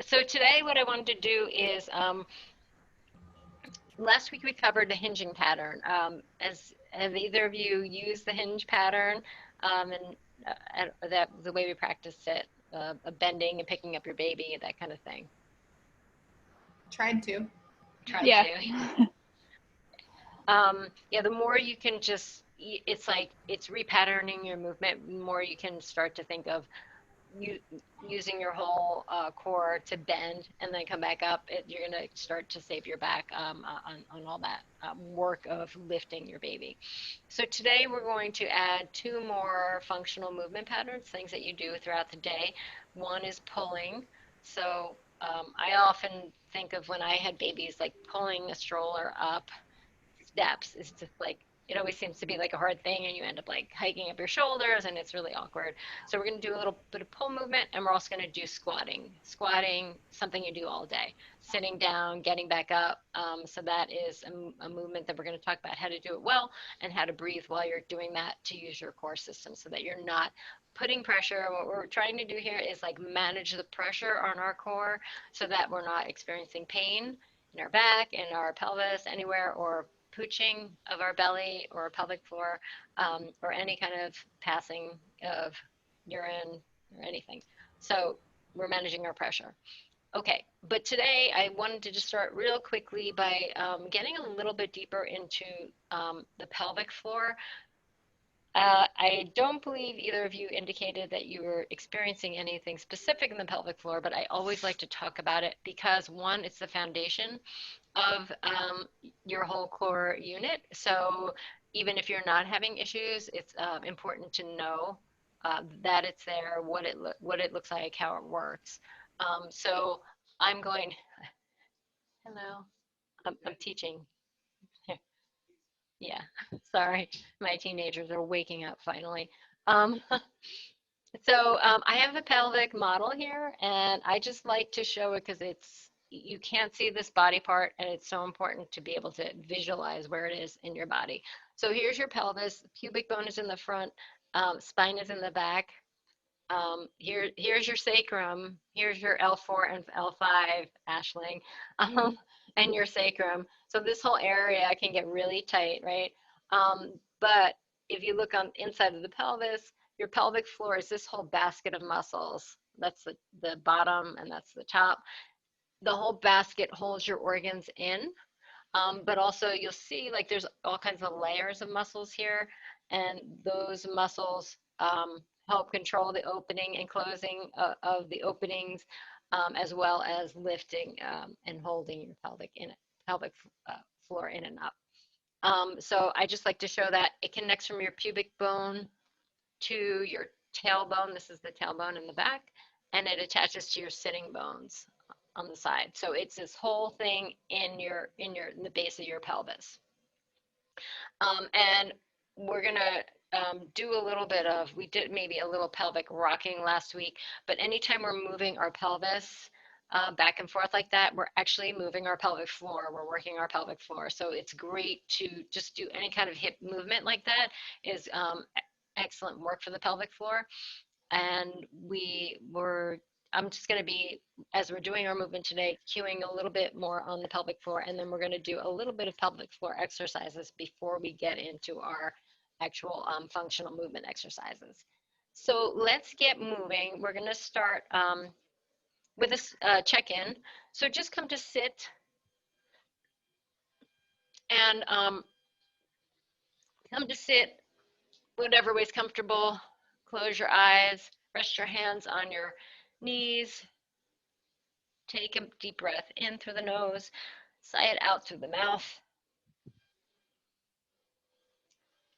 So today what I wanted to do is, last week we covered the hinging pattern. Have either of you used the hinge pattern, and that the way we practiced it, bending and picking up your baby, that kind of thing? Tried to. Tried Yeah. to. Yeah, the more you can just, it's like it's repatterning your movement, the more you can start to think of you using your whole core to bend and then come back up. You're going to start to save your back, on all that work of lifting your baby. So today we're going to add two more functional movement patterns, things that you do throughout the day. One is pulling. So I often think of when I had babies, like pulling a stroller up steps is just like, it always seems to be like a hard thing, and you end up like hiking up your shoulders and it's really awkward. So we're going to do a little bit of pull movement, and we're also going to do squatting, something you do all day, sitting down, getting back up. So that is a movement that we're going to talk about how to do it well and how to breathe while you're doing that, to use your core system so that you're not putting pressure. What we're trying to do here is like manage the pressure on our core so that we're not experiencing pain in our back, in our pelvis, anywhere, or pooching of our belly or pelvic floor, or any kind of passing of urine or anything. So we're managing our pressure. Okay, but today I wanted to just start real quickly by getting a little bit deeper into the pelvic floor. I don't believe either of you indicated that you were experiencing anything specific in the pelvic floor, but I always like to talk about it because, one, it's the foundation of your whole core unit. So even if you're not having issues, it's important to know that it's there, what it looks like, how it works. So I'm going. Hello, I'm teaching. Yeah, sorry, my teenagers are waking up finally. Um, I have a pelvic model here, and I just like to show it because you can't see this body part, and it's so important to be able to visualize where it is in your body. So here's your pelvis, pubic bone is in the front, spine is in the back. Here's your sacrum, here's your L4 and L5, Ashling, and your sacrum. So this whole area can get really tight, right? But if you look on inside of the pelvis, your pelvic floor is this whole basket of muscles. That's the bottom and that's the top. The whole basket holds your organs in, but also you'll see like there's all kinds of layers of muscles here, and those muscles help control the opening and closing of the openings, as well as lifting and holding your pelvic floor in and up. So I just like to show that it connects from your pubic bone to your tailbone. This is the tailbone in the back, and it attaches to your sitting bones on the side. So it's this whole thing in the base of your pelvis. And we're gonna do a little bit of, we did maybe a little pelvic rocking last week, but anytime we're moving our pelvis back and forth like that, we're actually moving our pelvic floor. We're working our pelvic floor. So it's great to just do any kind of hip movement like that is excellent work for the pelvic floor. And I'm just going to be, as we're doing our movement today, cueing a little bit more on the pelvic floor, and then we're going to do a little bit of pelvic floor exercises before we get into our actual functional movement exercises. So let's get moving. We're going to start with a check-in. So just come to sit, and come to sit whatever way is comfortable. Close your eyes, rest your hands on your knees. Take a deep breath in through the nose, sigh it out through the mouth,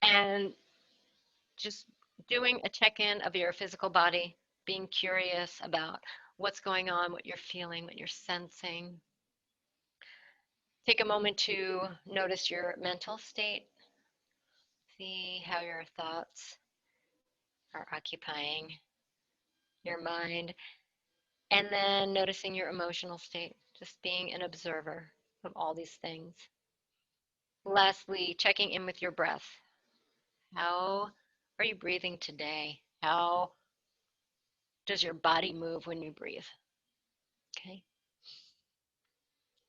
and just doing a check in of your physical body, being curious about what's going on, what you're feeling, what you're sensing. Take a moment to notice your mental state, see how your thoughts are occupying your mind, and then noticing your emotional state, just being an observer of all these things. Lastly, checking in with your breath. How are you breathing today? How does your body move when you breathe? Okay.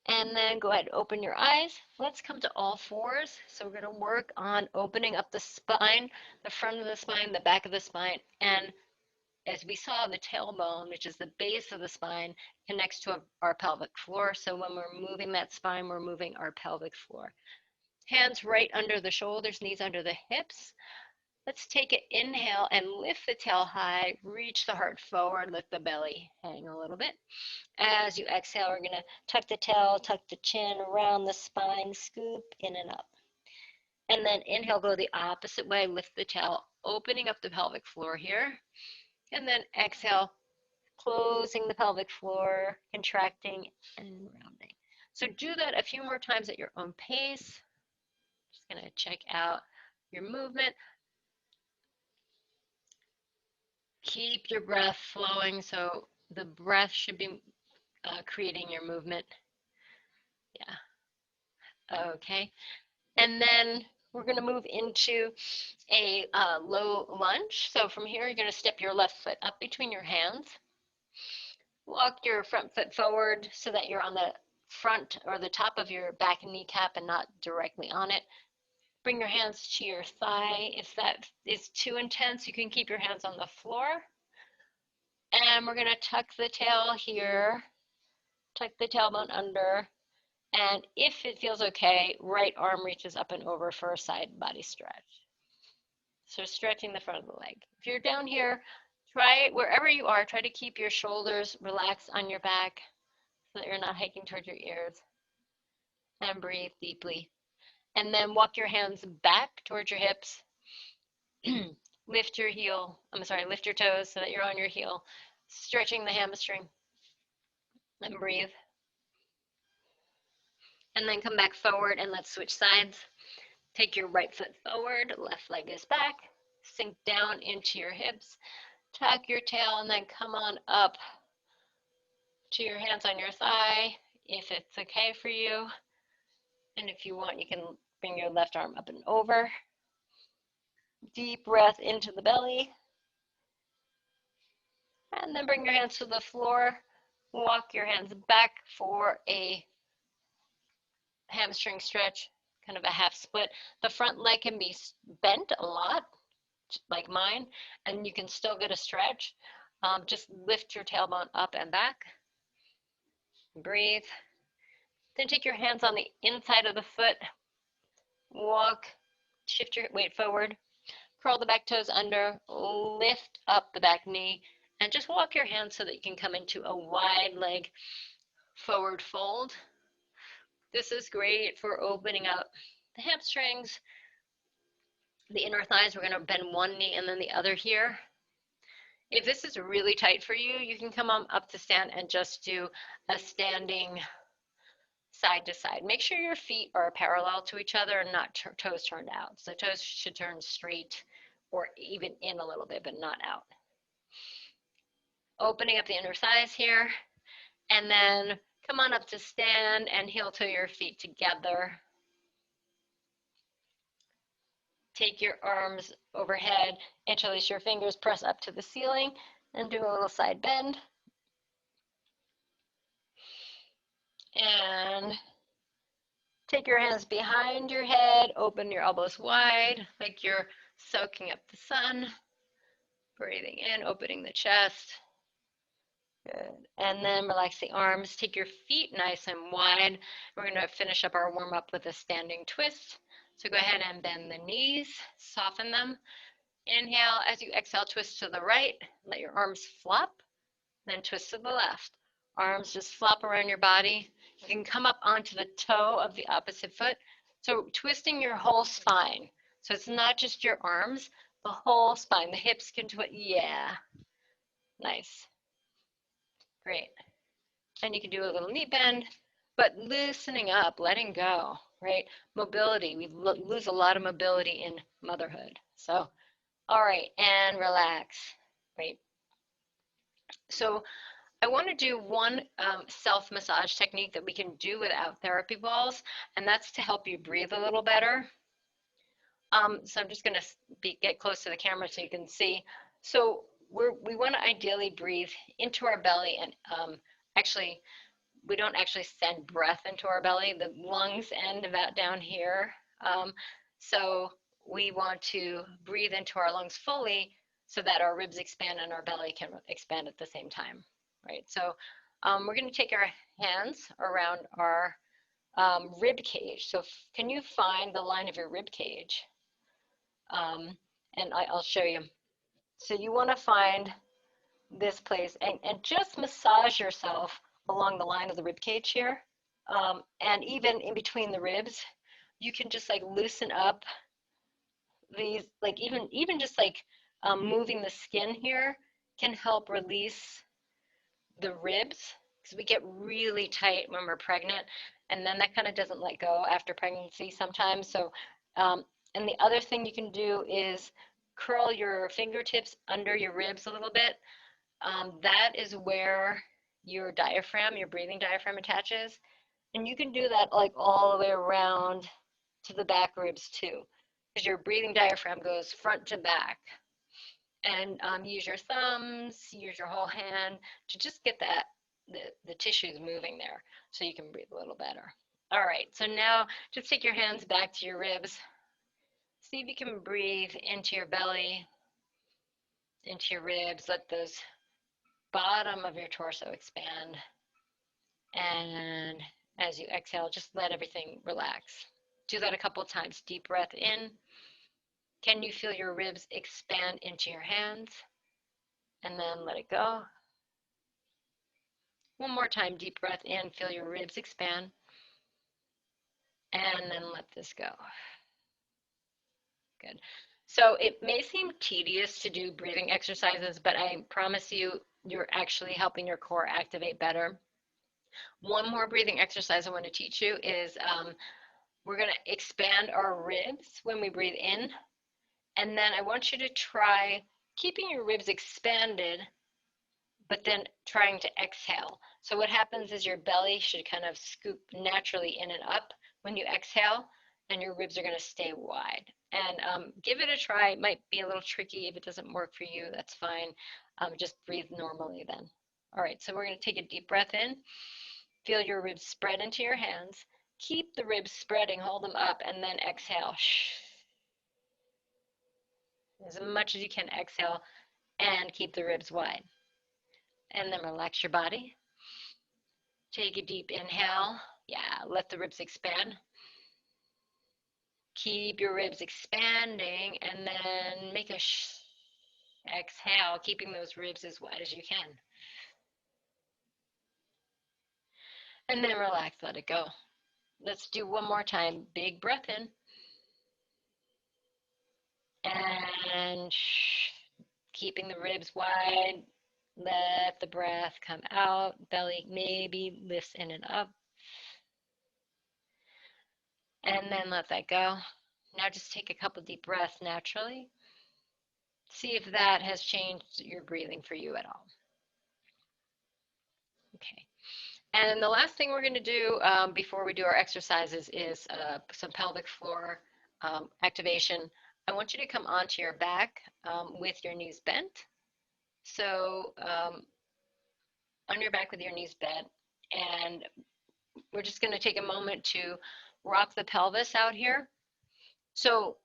And then go ahead and open your eyes. Let's come to all fours. So we're going to work on opening up the spine, the front of the spine, the back of the spine, and as we saw, the tailbone, which is the base of the spine, connects to our pelvic floor. So when we're moving that spine, we're moving our pelvic floor. Hands right under the shoulders, knees under the hips. Let's take an inhale and lift the tail high, reach the heart forward, lift the belly, hang a little bit. As you exhale, we're going to tuck the tail, tuck the chin around the spine, scoop in and up. And then inhale, go the opposite way, lift the tail, opening up the pelvic floor here. And then exhale, closing the pelvic floor, contracting and rounding. So do that a few more times at your own pace. Just going to check out your movement. Keep your breath flowing, so the breath should be creating your movement. Yeah. Okay. And then we're going to move into a low lunge. So from here, you're going to step your left foot up between your hands. Walk your front foot forward so that you're on the front or the top of your back and kneecap and not directly on it. Bring your hands to your thigh. If that is too intense, you can keep your hands on the floor. And we're going to tuck the tail here, tuck the tailbone under. And if it feels okay, right arm reaches up and over for a side body stretch. So stretching the front of the leg. If you're down here, try wherever you are, try to keep your shoulders relaxed on your back so that you're not hiking towards your ears. And breathe deeply. And then walk your hands back towards your hips. Lift your lift your toes so that you're on your heel. Stretching the hamstring. And breathe. And then come back forward and let's switch sides. Take your right foot forward, left leg is back. Sink down into your hips. Tuck your tail and then come on up to your hands on your thigh if it's okay for you. And if you want, you can bring your left arm up and over. Deep breath into the belly. And then bring your hands to the floor. Walk your hands back for a hamstring stretch, kind of a half split. The front leg can be bent a lot, like mine, and you can still get a stretch. Just lift your tailbone up and back. Breathe. Then take your hands on the inside of the foot. Walk, shift your weight forward. Curl the back toes under, lift up the back knee, and just walk your hands so that you can come into a wide leg forward fold. This is great for opening up the hamstrings, the inner thighs. We're going to bend one knee and then the other here. If this is really tight for you, you can come on up to stand and just do a standing side to side. Make sure your feet are parallel to each other and not toes turned out. So toes should turn straight or even in a little bit, but not out. Opening up the inner thighs here, and then come on up to stand and heel toe your feet together. Take your arms overhead, interlace your fingers, press up to the ceiling, and do a little side bend. And take your hands behind your head, open your elbows wide, like you're soaking up the sun. Breathing in, opening the chest. Good. And then relax the arms. Take your feet nice and wide. We're going to finish up our warm up with a standing twist. So go ahead and bend the knees, soften them. Inhale, as you exhale, twist to the right. Let your arms flop, then twist to the left. Arms just flop around your body. You can come up onto the toe of the opposite foot. So twisting your whole spine. So it's not just your arms, the whole spine. The hips can twist. Yeah. Nice. Great. And you can do a little knee bend, but loosening up, letting go, right? Mobility. We lose a lot of mobility in motherhood. So, all right, and relax. Great. So I want to do one self-massage technique that we can do without therapy balls, and that's to help you breathe a little better. So I'm just going to get close to the camera so you can see. So we want to ideally breathe into our belly and actually, we don't actually send breath into our belly. The lungs end about down here. Um, so we want to breathe into our lungs fully so that our ribs expand and our belly can expand at the same time, right? So we're going to take our hands around our rib cage. So can you find the line of your rib cage? Um, and I'll show you. So you want to find this place and just massage yourself along the line of the rib cage here. And even in between the ribs, you can just like loosen up these, like even just like moving the skin here can help release the ribs because we get really tight when we're pregnant, and then that kind of doesn't let go after pregnancy sometimes. So, and the other thing you can do is curl your fingertips under your ribs a little bit. That is where your diaphragm, your breathing diaphragm attaches. And you can do that like all the way around to the back ribs too, because your breathing diaphragm goes front to back. And use your thumbs, use your whole hand to just get the tissues moving there so you can breathe a little better. All right, so now just take your hands back to your ribs. See if you can breathe into your belly, into your ribs. Let those bottom of your torso expand. And as you exhale, just let everything relax. Do that a couple of times. Deep breath in. Can you feel your ribs expand into your hands? And then let it go. One more time, deep breath in, feel your ribs expand, and then let this go. Good. So it may seem tedious to do breathing exercises, but I promise you, you're actually helping your core activate better. One more breathing exercise I want to teach you is we're going to expand our ribs when we breathe in, and then I want you to try keeping your ribs expanded but then trying to exhale. So what happens is your belly should kind of scoop naturally in and up when you exhale, and your ribs are going to stay wide. And give it a try. It might be a little tricky. If it doesn't work for you, that's fine. Just breathe normally then. All right, so we're going to take a deep breath in. Feel your ribs spread into your hands. Keep the ribs spreading, hold them up, and then exhale. As much as you can exhale and keep the ribs wide. And then relax your body. Take a deep inhale. Yeah, let the ribs expand. Keep your ribs expanding and then make a exhale, keeping those ribs as wide as you can. And then relax, let it go. Let's do one more time. Big breath in. And keeping the ribs wide. Let the breath come out. Belly maybe lifts in and up. And then let that go. Now just take a couple deep breaths naturally. See if that has changed your breathing for you at all. Okay. And the last thing we're going to do before we do our exercises is some pelvic floor activation. I want you to come onto your back with your knees bent. So on your back with your knees bent. And we're just going to take a moment to rock the pelvis out here. So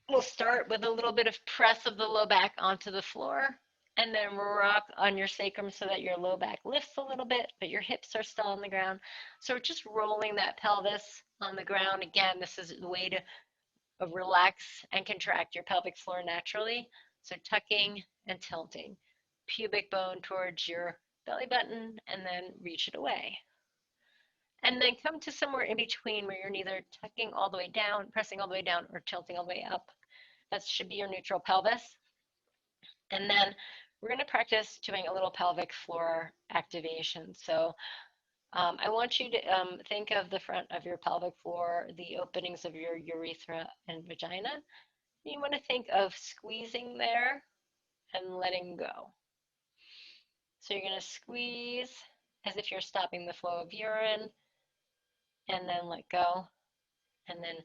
we'll start with a little bit of press of the low back onto the floor, and then rock on your sacrum so that your low back lifts a little bit, but your hips are still on the ground. So we're just rolling that pelvis on the ground. Again, this is a way to relax and contract your pelvic floor naturally. So tucking and tilting. Pubic bone towards your belly button, and then reach it away. And then come to somewhere in between where you're neither tucking all the way down, pressing all the way down, or tilting all the way up. That should be your neutral pelvis. And then we're going to practice doing a little pelvic floor activation. So I want you to think of the front of your pelvic floor, the openings of your urethra and vagina. You want to think of squeezing there and letting go. So you're going to squeeze as if you're stopping the flow of urine, and then let go, and then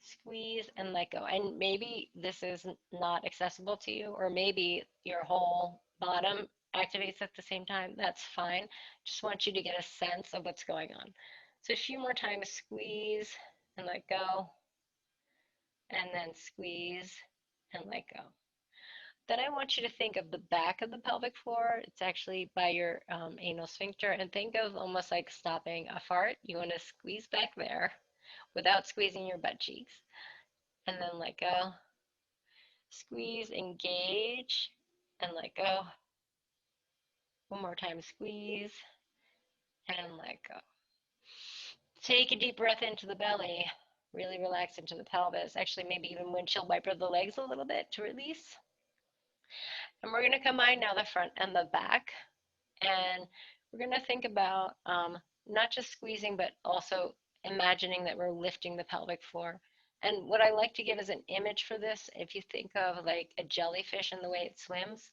squeeze and let go. And maybe this is not accessible to you, or maybe your whole bottom activates at the same time, that's fine. Just want you to get a sense of what's going on. So a few more times, squeeze and let go, and then squeeze and let go. Then I want you to think of the back of the pelvic floor. It's actually by your anal sphincter, and think of almost like stopping a fart. You want to squeeze back there without squeezing your butt cheeks, and then let go. Squeeze, engage, and let go. One more time, squeeze and let go. Take a deep breath into the belly. Really relax into the pelvis. Actually, maybe even windshield wiper the legs a little bit to release. And we're going to combine now the front and the back. And we're going to think about not just squeezing, but also imagining that we're lifting the pelvic floor. And what I like to give as an image for this, if you think of like a jellyfish and the way it swims,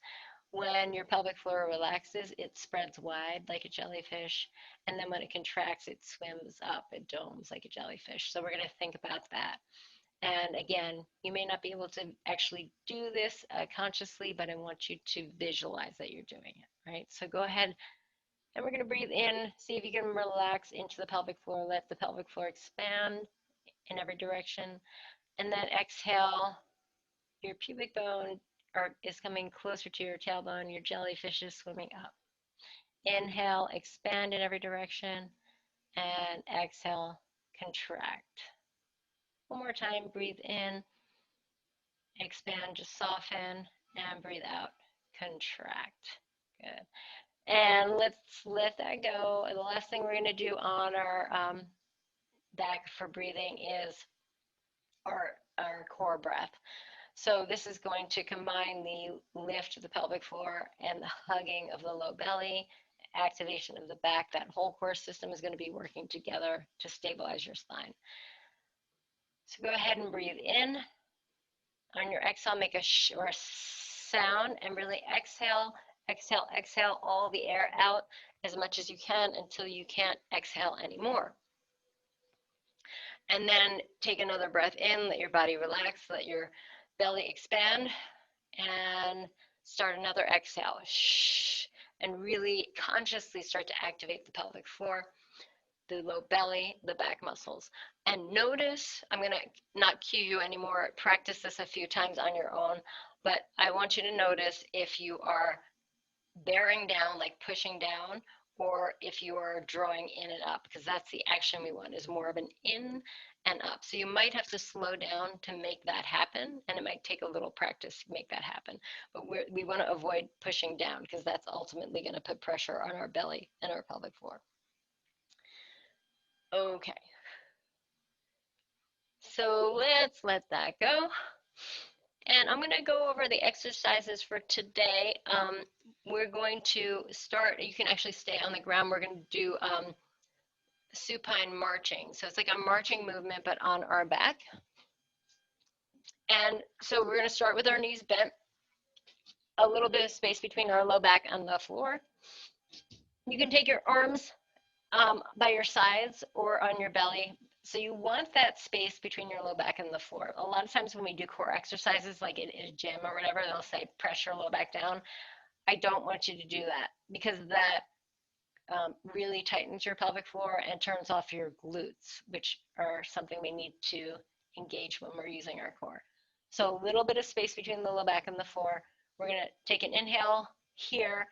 when your pelvic floor relaxes, it spreads wide like a jellyfish. And then when it contracts, it swims up, it domes like a jellyfish. So we're going to think about that. And again, you may not be able to actually do this consciously, but I want you to visualize that you're doing it, right? So go ahead and we're going to breathe in, see if you can relax into the pelvic floor, let the pelvic floor expand in every direction. And then exhale, your pubic bone is coming closer to your tailbone, your jellyfish is swimming up. Inhale, expand in every direction, and exhale, contract. One more time, breathe in, expand, just soften, and breathe out, contract. Good. And let's let that go. And the last thing we're going to do on our back for breathing is our core breath. So this is going to combine the lift of the pelvic floor and the hugging of the low belly, activation of the back. That whole core system is going to be working together to stabilize your spine. So go ahead and breathe in. On your exhale, make a sh or a sound and really exhale, exhale, exhale all the air out as much as you can until you can't exhale anymore. And then take another breath in, let your body relax, let your belly expand, and start another exhale. Shh, and really consciously start to activate the pelvic floor, the low belly, the back muscles. And notice, I'm going to not cue you anymore, practice this a few times on your own, but I want you to notice if you are bearing down, like pushing down, or if you are drawing in and up, because that's the action we want, is more of an in and up. So you might have to slow down to make that happen, and it might take a little practice to make that happen. But we want to avoid pushing down because that's ultimately going to put pressure on our belly and our pelvic floor. Okay, so let's let that go. And I'm going to go over the exercises for today. We're going to start, you can actually stay on the ground. We're going to do supine marching. So it's like a marching movement, but on our back. And so we're going to start with our knees bent, a little bit of space between our low back and the floor. You can take your arms by your sides or on your belly. So you want that space between your low back and the floor. A lot of times when we do core exercises, like in a gym or whatever, they'll say press your low back down. I don't want you to do that because that really tightens your pelvic floor and turns off your glutes, which are something we need to engage when we're using our core. So a little bit of space between the low back and the floor. We're going to take an inhale here,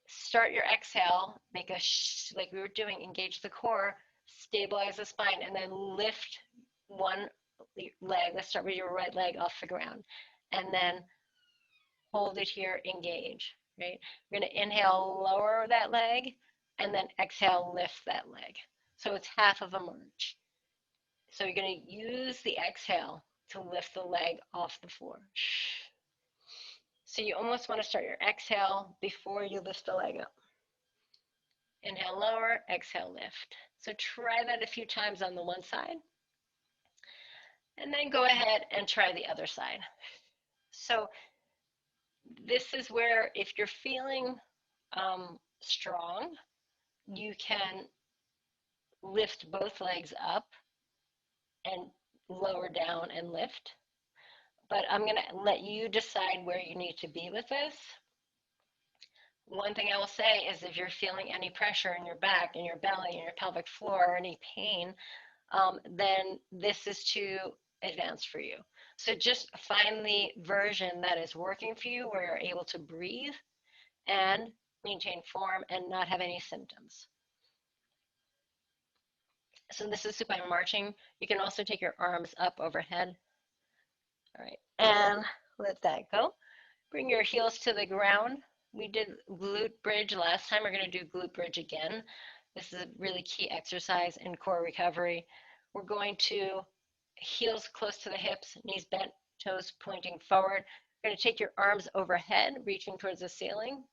start your exhale, make a shh, like we were doing, engage the core, stabilize the spine, and then lift one leg. Let's start with your right leg off the ground. And then hold it here, engage, right? We're going to inhale, lower that leg, and then exhale, lift that leg. So it's half of a march. So you're going to use the exhale to lift the leg off the floor. So you almost want to start your exhale before you lift the leg up. Inhale, lower, exhale, lift. So try that a few times on the one side. And then go ahead and try the other side. So this is where if you're feeling strong, you can lift both legs up and lower down and lift. But I'm going to let you decide where you need to be with this. One thing I will say is if you're feeling any pressure in your back, in your belly, in your pelvic floor, or any pain, then this is too advanced for you. So just find the version that is working for you where you're able to breathe and maintain form and not have any symptoms. So this is supine marching. You can also take your arms up overhead. All right, and let that go. Bring your heels to the ground. We did glute bridge last time. We're going to do glute bridge again. This is a really key exercise in core recovery. We're going to heels close to the hips, knees bent, toes pointing forward. You're going to take your arms overhead, reaching towards the ceiling.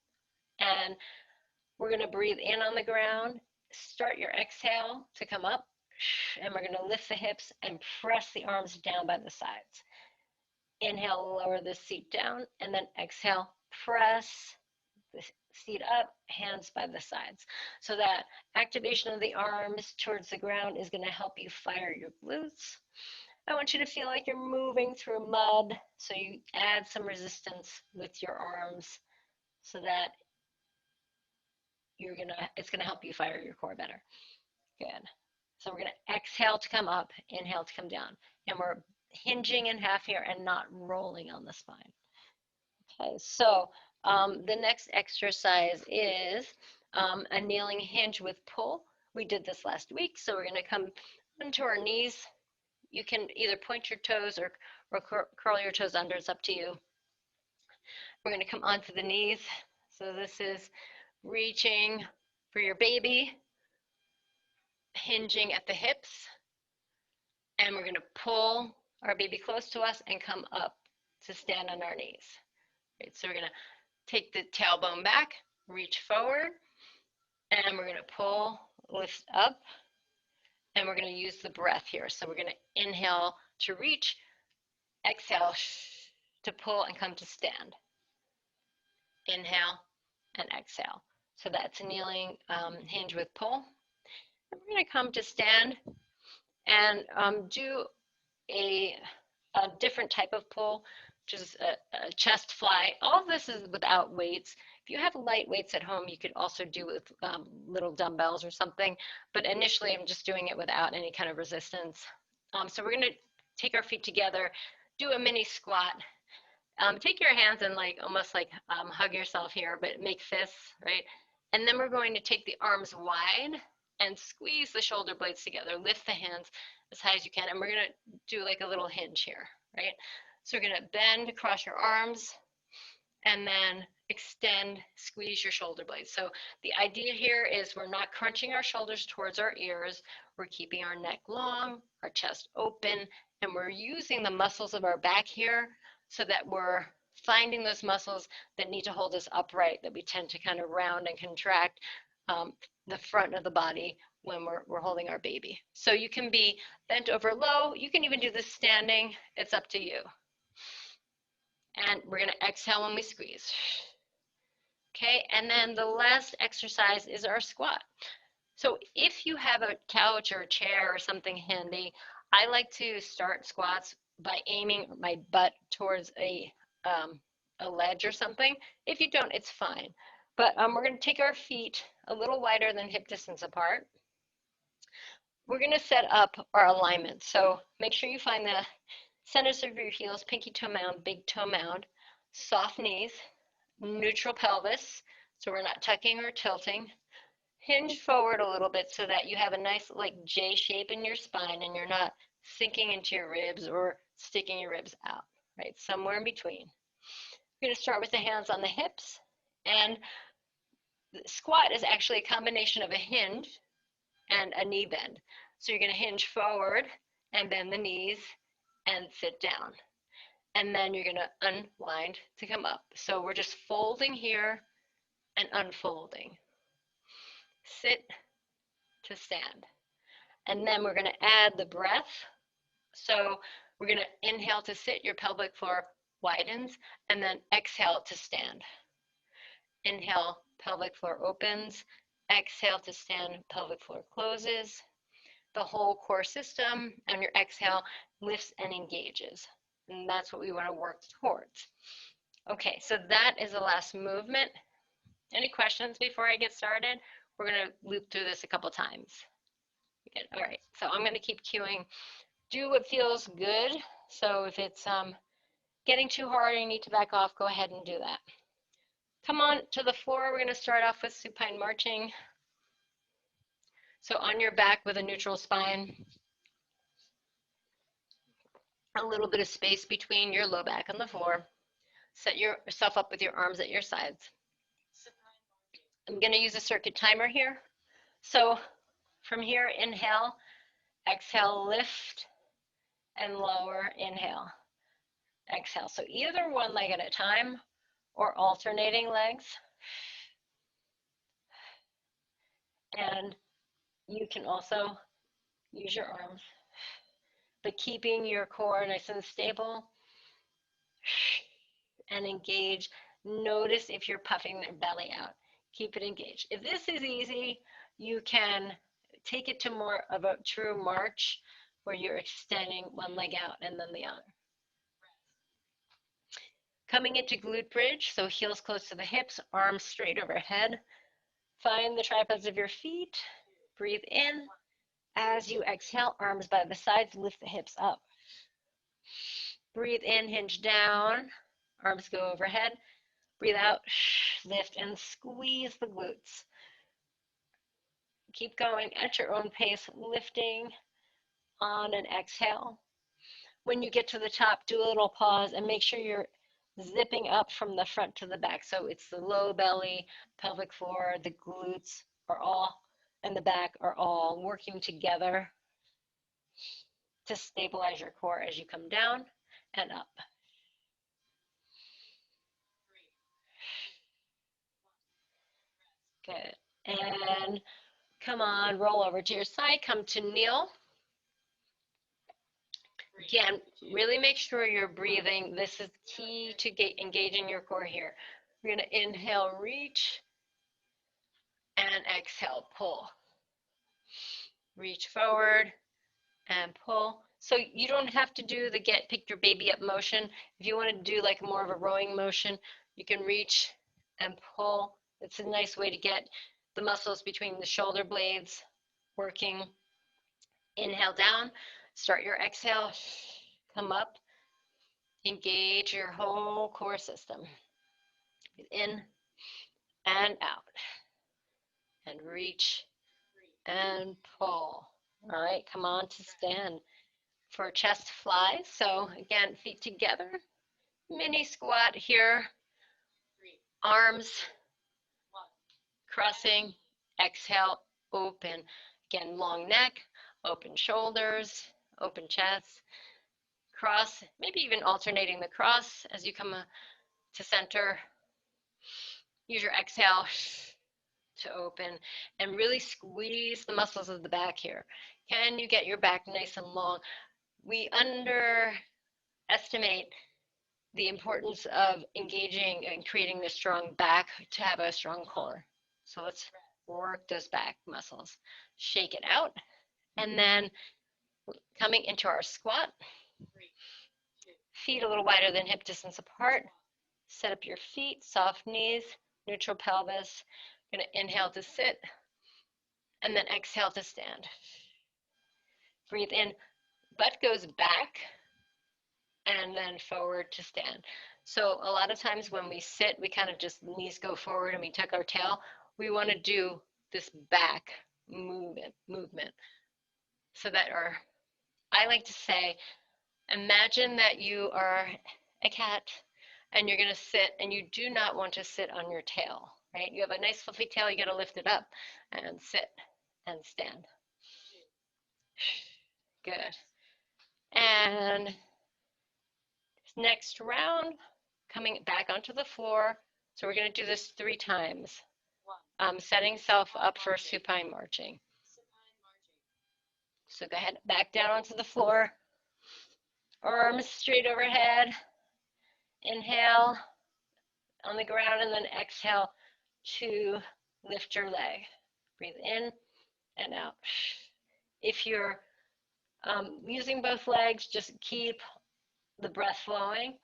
And we're going to breathe in on the ground. Start your exhale to come up. And we're going to lift the hips and press the arms down by the sides. Inhale, lower the seat down, and then exhale, press the seat up, hands by the sides. So that activation of the arms towards the ground is going to help you fire your glutes. I want you to feel like you're moving through mud, so you add some resistance with your arms so that it's gonna help you fire your core better. Good. So we're gonna exhale to come up, inhale to come down. And we're hinging in half here and not rolling on the spine. Okay, so the next exercise is a kneeling hinge with pull. We did this last week, so we're gonna come onto our knees. You can either point your toes or curl your toes under, it's up to you. We're gonna come onto the knees. So this is reaching for your baby, hinging at the hips, and we're gonna pull our baby close to us and come up to stand on our knees. Right, so we're gonna take the tailbone back, reach forward, and we're gonna pull, lift up, and we're gonna use the breath here. So we're gonna inhale to reach, exhale to pull and come to stand. Inhale and exhale. So that's a kneeling hinge with pull. And we're gonna come to stand and do a, a different type of pull, which is a chest fly. All of this is without weights. If you have light weights at home, you could also do with little dumbbells or something. But initially, I'm just doing it without any kind of resistance. So we're going to take our feet together, do a mini squat. Take your hands and like almost like hug yourself here, but make fists, right? And then we're going to take the arms wide and squeeze the shoulder blades together. Lift the hands as high as you can. And we're going to do like a little hinge here, right? So we're going to bend across your arms and then extend, squeeze your shoulder blades. So the idea here is we're not crunching our shoulders towards our ears. We're keeping our neck long, our chest open, and we're using the muscles of our back here so that we're finding those muscles that need to hold us upright, that we tend to kind of round and contract the front of the body when we're holding our baby. So you can be bent over low. You can even do this standing. It's up to you. And we're going to exhale when we squeeze. Okay, and then the last exercise is our squat. So if you have a couch or a chair or something handy, I like to start squats by aiming my butt towards a ledge or something. If you don't, it's fine. But we're going to take our feet a little wider than hip distance apart. We're going to set up our alignment. So make sure you find the centers of your heels, pinky toe mound, big toe mound, soft knees, neutral pelvis, so we're not tucking or tilting. Hinge forward a little bit so that you have a nice like J shape in your spine and you're not sinking into your ribs or sticking your ribs out, right? Somewhere in between. We're going to start with the hands on the hips, and the squat is actually a combination of a hinge and a knee bend. So you're going to hinge forward and bend the knees and sit down. And then you're going to unwind to come up. So we're just folding here and unfolding. Sit to stand. And then we're going to add the breath. So we're going to inhale to sit, your pelvic floor widens, and then exhale to stand. Inhale, pelvic floor opens. Exhale to stand, pelvic floor closes. The whole core system on your exhale lifts and engages. And that's what we want to work towards. Okay, so that is the last movement. Any questions before I get started? We're going to loop through this a couple times. Good. All right, so I'm going to keep cueing. Do what feels good. So if it's getting too hard and you need to back off, go ahead and do that. Come on to the floor. We're going to start off with supine marching. So on your back with a neutral spine, a little bit of space between your low back and the floor. Set yourself up with your arms at your sides. I'm going to use a circuit timer here. So from here, inhale, exhale, lift, and lower, inhale, exhale. So either one leg at a time or alternating legs. And you can also use your arms, but keeping your core nice and stable and engage. Notice if you're puffing their belly out. Keep it engaged. If this is easy, you can take it to more of a true march where you're extending one leg out and then the other. Coming into glute bridge, so heels close to the hips, arms straight overhead. Find the tripods of your feet. Breathe in. As you exhale, arms by the sides, lift the hips up. Breathe in, hinge down, arms go overhead. Breathe out, lift and squeeze the glutes. Keep going at your own pace, lifting on an exhale. When you get to the top, do a little pause and make sure you're zipping up from the front to the back. So it's the low belly, pelvic floor, the glutes are all, and the back are all working together to stabilize your core as you come down and up. Good. And come on, roll over to your side, come to kneel. Again, really make sure you're breathing. This is key to engaging your core here. We're going to inhale, reach, and exhale, pull. Reach forward and pull. So you don't have to do the pick your baby up motion. If you want to do like more of a rowing motion, you can reach and pull. It's a nice way to get the muscles between the shoulder blades working. Inhale down, start your exhale, come up, engage your whole core system. In and out, and reach and pull. All right, come on to stand for chest fly. So again, feet together, mini squat here, arms crossing, exhale, open. Again, long neck, open shoulders, open chest, cross, maybe even alternating the cross as you come to center. Use your exhale to open and really squeeze the muscles of the back here. Can you get your back nice and long? We underestimate the importance of engaging and creating this strong back to have a strong core. So let's work those back muscles. Shake it out. And then coming into our squat, feet a little wider than hip distance apart. Set up your feet, soft knees, neutral pelvis. You're going to inhale to sit and then exhale to stand. Breathe in, butt goes back and then forward to stand. So a lot of times when we sit, we kind of just knees go forward and we tuck our tail. We want to do this back movement so that I like to say, imagine that you are a cat and you're going to sit and you do not want to sit on your tail, right? You have a nice fluffy tail, you got to lift it up and sit and stand. Good. And next round, coming back onto the floor. So we're going to do this 3 times. Setting self up for supine marching. So go ahead, back down onto the floor. Arms straight overhead. Inhale on the ground and then exhale to lift your leg. Breathe in and out. If you're using both legs, just keep the breath flowing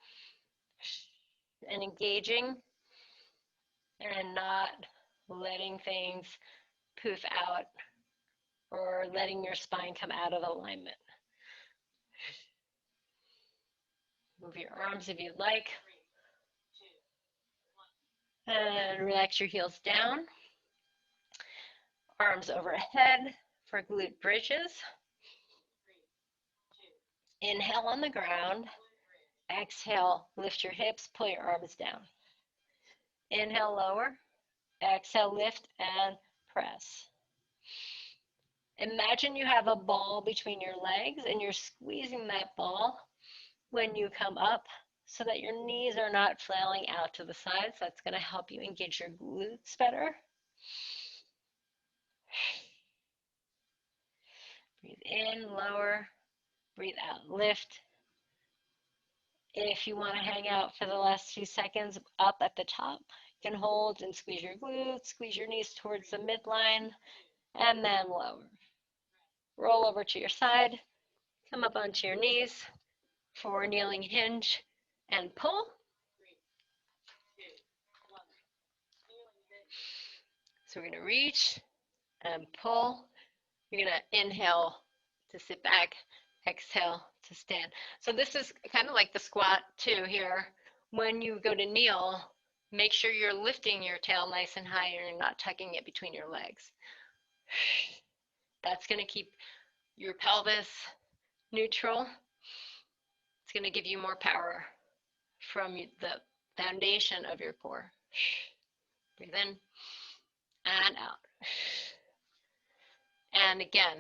and engaging. and not letting things poof out or letting your spine come out of alignment. Move your arms if you'd like. And relax your heels down. Arms overhead for glute bridges. Inhale on the ground. Exhale, lift your hips, pull your arms down. Inhale, lower. Exhale, lift and press. Imagine you have a ball between your legs and you're squeezing that ball when you come up so that your knees are not flailing out to the sides. That's going to help you engage your glutes better. Breathe in, lower. Breathe out, lift. If you want to hang out for the last few seconds up at the top, you can hold and squeeze your glutes, squeeze your knees towards the midline, and then lower. Roll over to your side, come up onto your knees, forward kneeling hinge, and pull. So we're going to reach and pull. You're going to inhale to sit back, exhale to stand. So this is kind of like the squat too here. When you go to kneel, make sure you're lifting your tail nice and high and you're not tucking it between your legs. That's going to keep your pelvis neutral. It's going to give you more power from the foundation of your core. Breathe in and out. And again,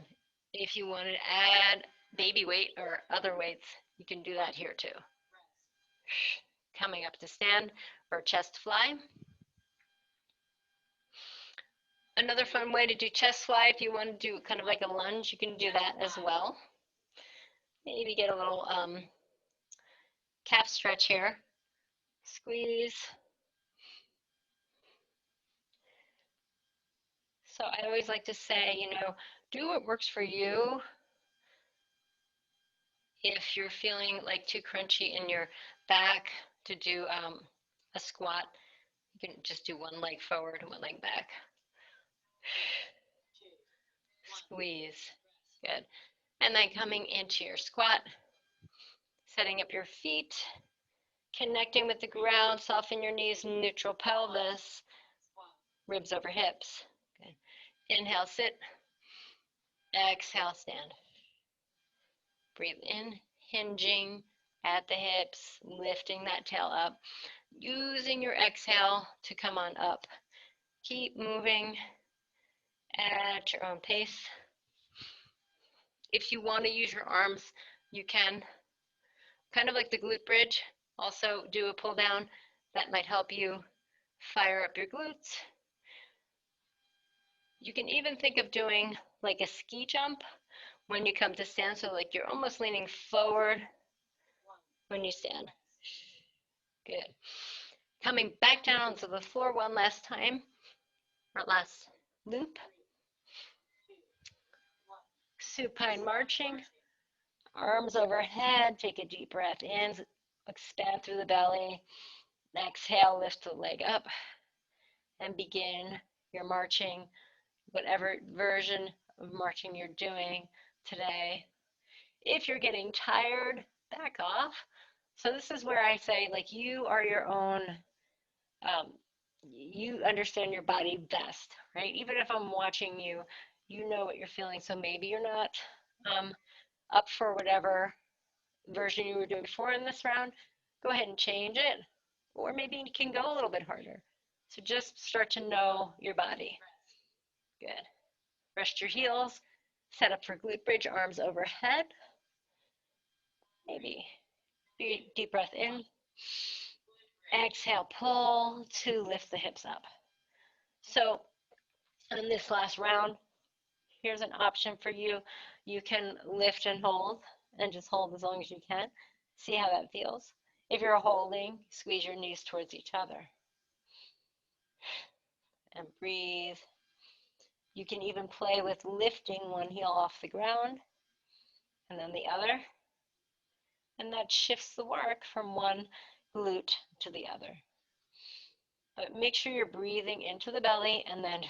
if you want to add baby weight or other weights, you can do that here too. Coming up to stand or chest fly. Another fun way to do chest fly, if you want to do kind of like a lunge, you can do that as well. Maybe get a little calf stretch here. Squeeze. So I always like to say, do what works for you. If you're feeling like too crunchy in your back to do a squat, you can just do one leg forward and one leg back. Squeeze. Good. And then coming into your squat, setting up your feet, connecting with the ground, soften your knees, neutral pelvis, ribs over hips. Good. Inhale, sit. Exhale, stand. Breathe in, hinging at the hips, lifting that tail up, using your exhale to come on up. Keep moving at your own pace. If you want to use your arms, you can. Kind of like the glute bridge, also do a pull down. That might help you fire up your glutes. You can even think of doing like a ski jump when you come to stand, so like you're almost leaning forward when you stand. Good. Coming back down onto the floor one last time, or last loop. Supine marching, arms overhead, take a deep breath in, expand through the belly. Exhale, lift the leg up, and begin your marching, whatever version of marching you're doing today. If you're getting tired, back off. So this is where I say, like, you are your own, you understand your body best, right? Even if I'm watching you, you know what you're feeling. So maybe you're not up for whatever version you were doing before in this round. Go ahead and change it. Or maybe you can go a little bit harder. So just start to know your body. Good. Rest your heels. Set up for glute bridge, arms overhead. Maybe deep breath in. Exhale, pull to lift the hips up. So in this last round, here's an option for you. You can lift and hold and just hold as long as you can. See how that feels. If you're holding, squeeze your knees towards each other. And breathe. You can even play with lifting one heel off the ground and then the other. And that shifts the work from one glute to the other. But make sure you're breathing into the belly and then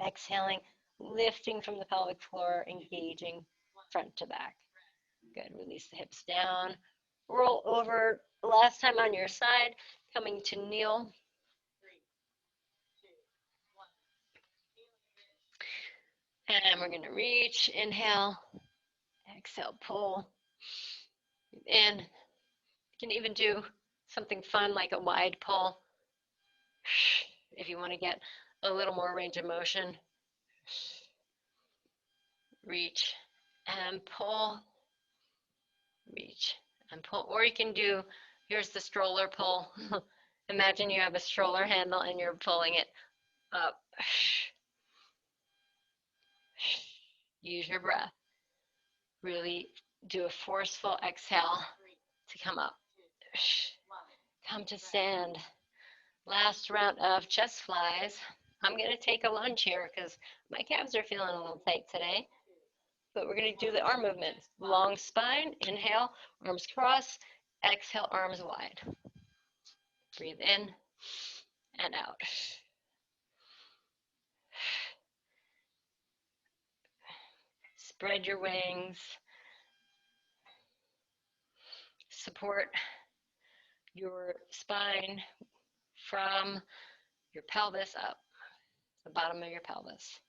exhaling, lifting from the pelvic floor, engaging front to back. Good. Release the hips down. Roll over last time on your side, coming to kneel. And we're going to reach, inhale, exhale, pull in. You can even do something fun like a wide pull if you want to get a little more range of motion. Reach and pull, reach and pull. Or you can do, here's the stroller pull. Imagine you have a stroller handle and you're pulling it up. Use your breath. Really do a forceful exhale to come up. Come to stand. Last round of chest flies. I'm going to take a lunge here because my calves are feeling a little tight today. But we're going to do the arm movements. Long spine, inhale, arms cross, exhale, arms wide. Breathe in and out. Spread your wings. Support your spine from your pelvis up, the bottom of your pelvis.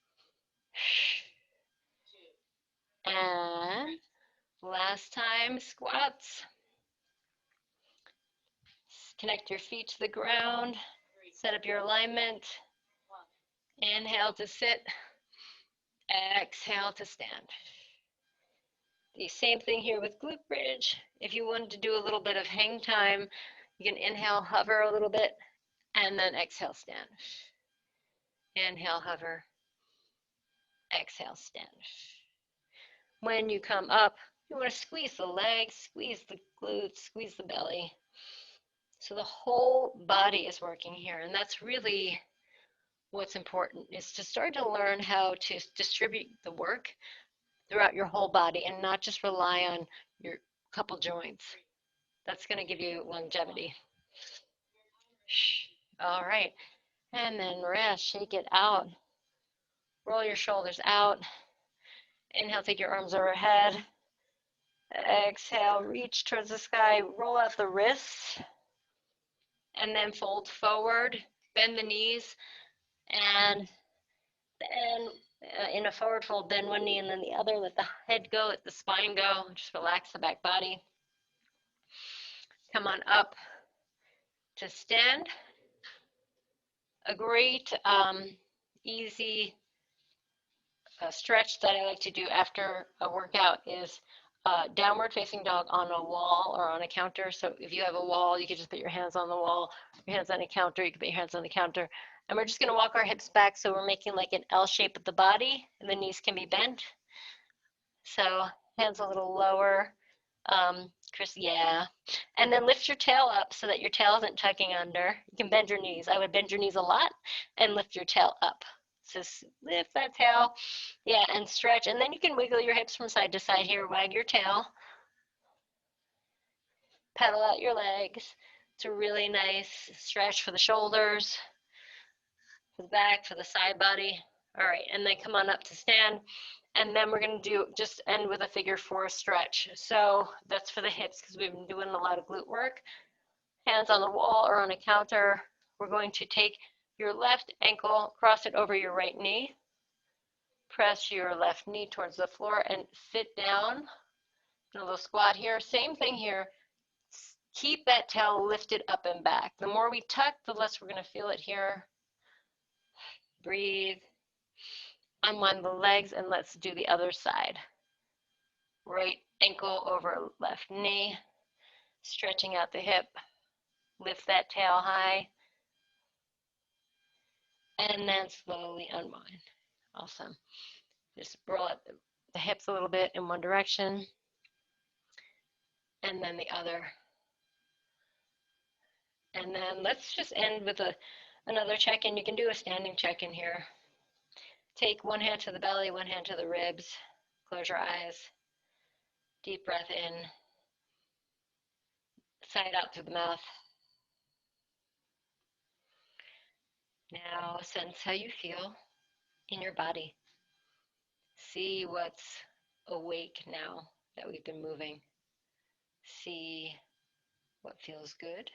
And last time, squats. Connect your feet to the ground. Set up your alignment. Inhale to sit. Exhale to stand. The same thing here with glute bridge. If you wanted to do a little bit of hang time, you can inhale, hover a little bit, and then exhale, stand. Inhale, hover, exhale, stand. When you come up, you want to squeeze the legs, squeeze the glutes, squeeze the belly. So the whole body is working here, and that's really what's important, is to start to learn how to distribute the work throughout your whole body and not just rely on your couple joints. That's going to give you longevity. All right. And then rest, shake it out. Roll your shoulders out. Inhale, take your arms overhead. Exhale, reach towards the sky. Roll out the wrists. And then fold forward. Bend the knees. And then in a forward fold, bend one knee and then the other. Let the head go, let the spine go. Just relax the back body. Come on up to stand. A great, easy stretch that I like to do after a workout is downward facing dog on a wall or on a counter. So if you have a wall, you can just put your hands on the wall, your hands on a counter, you can put your hands on the counter. And we're just going to walk our hips back so we're making like an L shape of the body and the knees can be bent. So hands a little lower. Chris, yeah. And then lift your tail up so that your tail isn't tucking under. You can bend your knees. I would bend your knees a lot and lift your tail up. So lift that tail, yeah, and stretch. And then you can wiggle your hips from side to side here. Wag your tail. Pedal out your legs. It's a really nice stretch for the shoulders, for the back, for the side body. All right, and then come on up to stand. And then we're going to do just end with a figure four stretch. So that's for the hips because we've been doing a lot of glute work. Hands on the wall or on a counter. We're going to take your left ankle, cross it over your right knee. Press your left knee towards the floor and sit down. A little squat here. Same thing here. Keep that tail lifted up and back. The more we tuck, the less we're going to feel it here. Breathe. Unwind the legs and let's do the other side. Right ankle over left knee. Stretching out the hip. Lift that tail high. And then slowly unwind. Awesome. Just roll out the hips a little bit in one direction. And then the other. And then let's just end with another check-in. You can do a standing check-in here. Take one hand to the belly, one hand to the ribs. Close your eyes. Deep breath in. Sigh it out through the mouth. Now sense how you feel in your body. See what's awake now that we've been moving. See what feels good.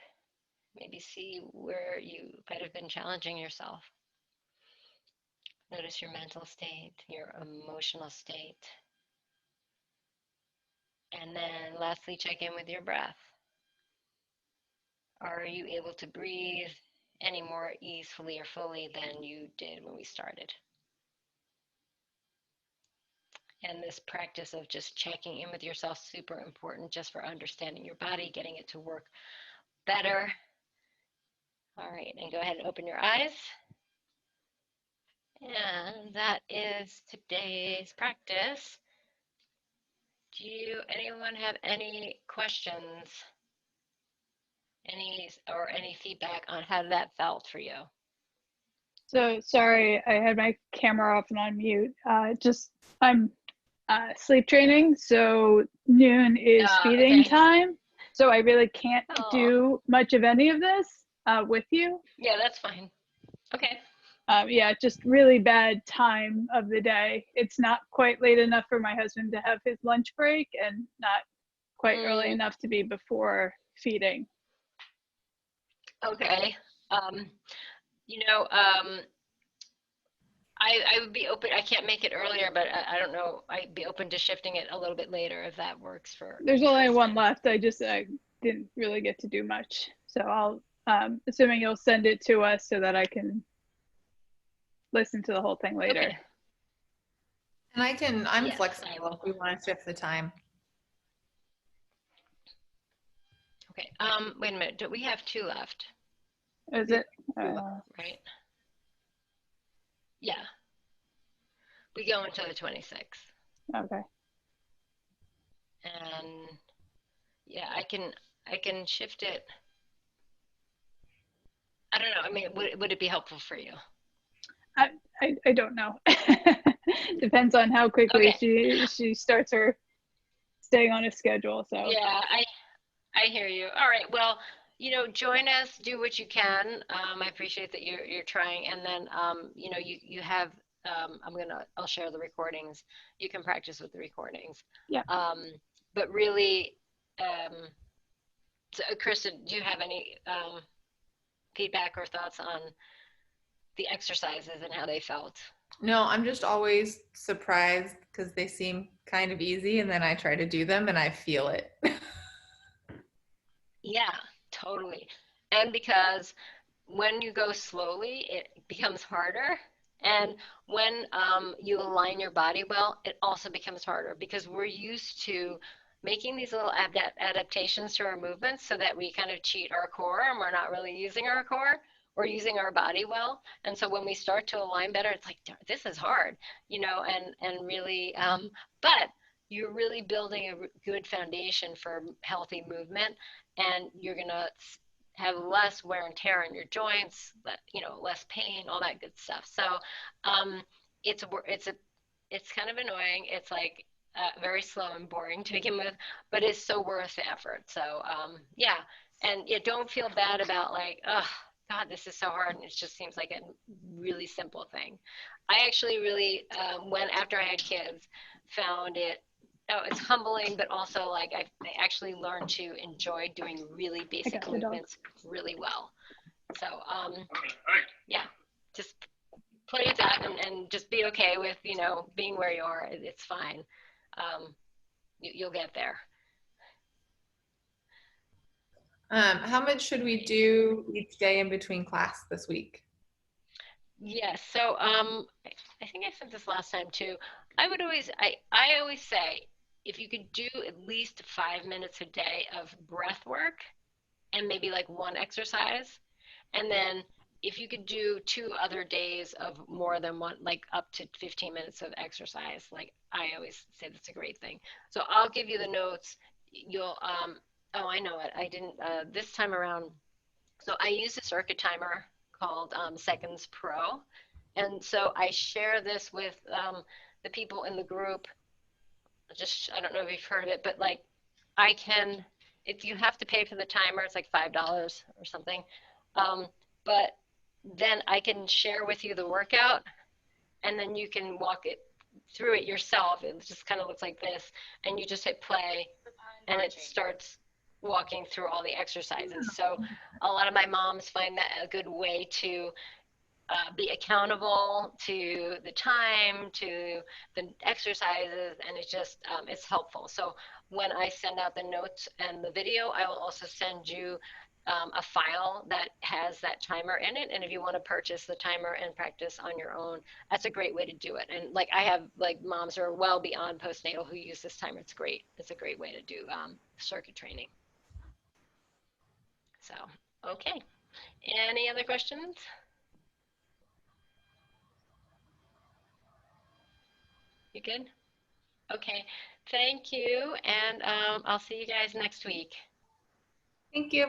Maybe see where you might have been challenging yourself. Notice your mental state, your emotional state. And then lastly, check in with your breath. Are you able to breathe any more easily or fully than you did when we started? And this practice of just checking in with yourself, super important just for understanding your body, getting it to work better. All right, and go ahead and open your eyes. And that is today's practice. Do anyone have any questions, any feedback on how that felt for you? So sorry, I had my camera off and on mute. Just I'm sleep training, so noon is feeding Okay. time. So I really can't Oh, do much of any of this with you. yeah, that's fine. Okay. Yeah, just really bad time of the day. It's not quite late enough for my husband to have his lunch break, and not quite early Mm, enough to be before feeding. okay. Um, you know, um, I would be open. I can't make it earlier, but I don't know. I'd be open to shifting it a little bit later if that works for There's only one Kristen. left. I didn't really get to do much, so I'll assuming you'll send it to us so that I can listen to the whole thing later. Okay. And I'm Yes, flexible I if will. we want to shift the time. Okay. Wait a minute. Do we have two left? Is We it? Right? Yeah. We go until the 26th. Okay. And yeah, I can shift it. I don't know. I mean, would it be helpful for you? I don't know. Depends on how quickly Okay. she starts her staying on a schedule. So Yeah, I hear you. All right. Well, join us, do what you can. I appreciate that you're trying, and then you have. I'll share the recordings. You can practice with the recordings. yeah. Um, but really, so, Kristen, do you have any feedback or thoughts on the exercises and how they felt? No, I'm just always surprised because they seem kind of easy, and then I try to do them and I feel it. Yeah, totally. And because when you go slowly, it becomes harder. And when you align your body well, it also becomes harder because we're used to making these little adaptations to our movements so that we kind of cheat our core and we're not really using our core or using our body well. And so when we start to align better, it's like, this is hard, and really, but you're really building a good foundation for healthy movement, and you're going to have less wear and tear on your joints, less pain, all that good stuff. So um, it's kind of annoying. It's like very slow and boring to begin with, but it's so worth the effort. So yeah, and yeah, don't feel bad about like, oh God, this is so hard, and it just seems like a really simple thing. I actually really, when after I had kids, found it. Oh, it's humbling, but also like I actually learned to enjoy doing really I basic got the dog. movements really well. So yeah, just play it out and just be okay with being where you are. It's fine. Um, you'll get there. How much should we do each day in between class this week? Yes. So I think I said this last time too. I always say if you could do at least 5 minutes a day of breath work and maybe like one exercise, and then if you could do 2 other days of more than one, like up to 15 minutes of exercise, like I always say that's a great thing. So I'll give you the notes. You'll, oh, I know it. I didn't, this time around. So I use a circuit timer called Seconds Pro. And so I share this with the people in the group. I don't know if you've heard of it, but like I can, if you have to pay for the timer, it's like $5 or something. Um, but then I can share with you the workout, and then you can walk it through it yourself. It just kind of looks like this, and you just hit play, and it starts walking through all the exercises. So a lot of my moms find that a good way to be accountable to the time, to the exercises, and it's just it's helpful. So when I send out the notes and the video, I will also send you a file that has that timer in it. And if you want to purchase the timer and practice on your own, that's a great way to do it. And like I have like moms who are well beyond postnatal who use this timer. It's great. It's a great way to do circuit training. So, okay. Any other questions? You good? Okay. Thank you. And I'll see you guys next week. Thank you.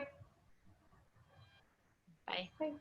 Bye. Bye.